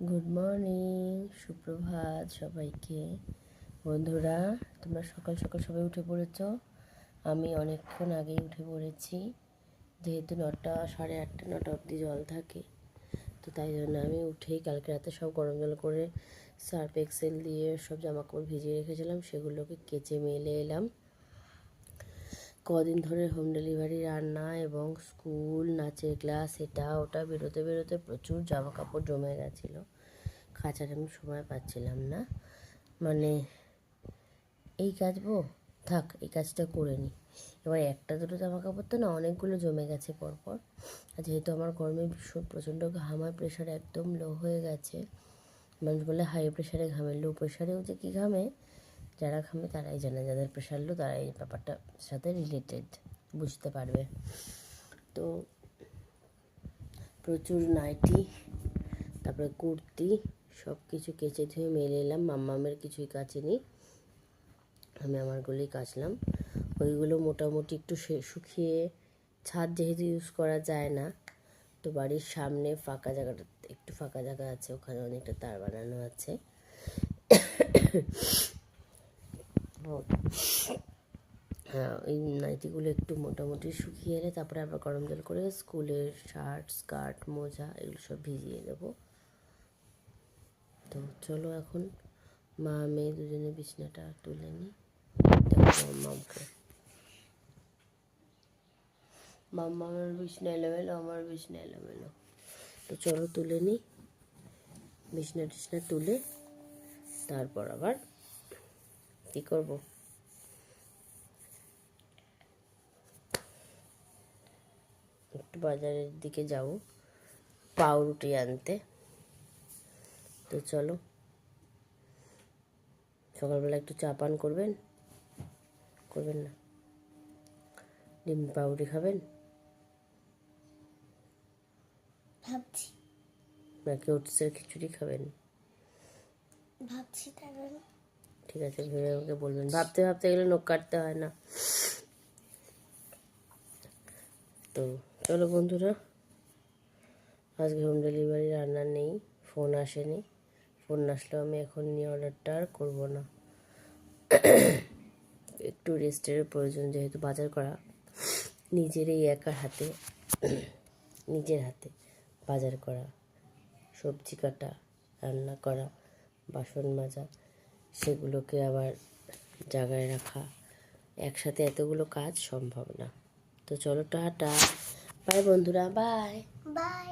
Good morning, সুপ্রভাত সবাইকে। বন্ধুরা, তোমরা সকাল সকাল সবাই উঠে পড়েছ। আমি অনেকক্ষণ আগেই উঠে পড়েছি, যেহেতু 9টা, 8:30, 9টা অবধি জল থাকে। তো তাই জন্য আমি উঠেই কালকে রাতে সব গরম জল করে সার্ফ এক্সেল দিয়ে সব জামাকাপড় ভিজিয়ে রেখেছিলাম, সেগুলোকে কেচে মেলে এলাম। কদিন ধরে হোম ডেলিভারি, রান্না এবং স্কুল, নাচের ক্লাস, এটা ওটা বেরোতে বেরোতে প্রচুর জামা কাপড় জমে গেছিলো। কাচার আমি সময় পাচ্ছিলাম না, মানে এই কাচবো, থাক এই কাজটা করে নিই। এবার একটা দুটো জামা কাপড় তো না, অনেকগুলো জমে গেছে পরপর। আর যেহেতু আমার গরমে প্রচণ্ড ঘামার, প্রেশার একদম লো হয়ে গেছে। মানুষ বলে হাই প্রেশারে ঘামে, লো প্রেশারেও যে কী ঘামে, যারা ঘামে তারাই জানে, যাদের প্রেশার লো তারা এই ব্যাপারটার সাথে রিলেটেড বুঝতে পারবে। তো প্রচুর নাইটি, তারপরে কুর্তি, সব কিছু কেচে ধুয়ে মেলে এলাম। মাম্মামের কিছুই কাচেনি, আমি আমারগুলোই কাচলাম। ওইগুলো মোটামুটি একটু শুকিয়ে, ছাদ যেহেতু ইউজ করা যায় না, তো বাড়ির সামনে ফাঁকা জায়গাটা, একটু ফাঁকা জায়গা আছে, ওখানে অনেকটা তার বানানো আছে। হ্যাঁ, ওই নাইটিগুলো একটু মোটামুটি শুকিয়ে এলে তারপরে আবার গরম জল করে স্কুলের শার্ট, স্কার্ট, মোজা এগুলো সব ভিজিয়ে দেবো। তো চলো এখন মা মেয়ে দুজনে বিছনাটা তুলে নিই। দেখো মাম্মামের বিছনা এলোমেলো, আমার বিছনা এলোমেলো। তো চলো তুলে নিই, বিছনা টিছনা তুলে তারপর আবার কী করবো। একটু বাজারের দিকে যাবো পাউরুটি আনতে। তো চলো, সকালবেলা একটু চা পান করবেন না? ডিম পাউরুটি খাবেন ভাবছি, নাকি ওটসের খিচুড়ি খাবেন? ভাবছি তারপর। ঠিক আছে, ভেবে আমাকে বলবেন। ভাবতে ভাবতে গেলে নখ কাটতে হয় না। তো চলো বন্ধুরা, আজকে হোম ডেলিভারি রান্না নেই, ফোন আসেনি। ফোন আসলেও আমি এখন নিয়ে অর্ডারটা আর করবো না। একটু রেস্টের প্রয়োজন, যেহেতু বাজার করা নিজেরই একার হাতে, নিজের হাতে বাজার করা, সবজি কাটা, রান্না করা, বাসন মাজা, সেগুলোকে আবার জায়গায় রাখা, একসাথে এতগুলো কাজ সম্ভব না। তো চলো টাটা, বাই বন্ধুরা, বাই বাই।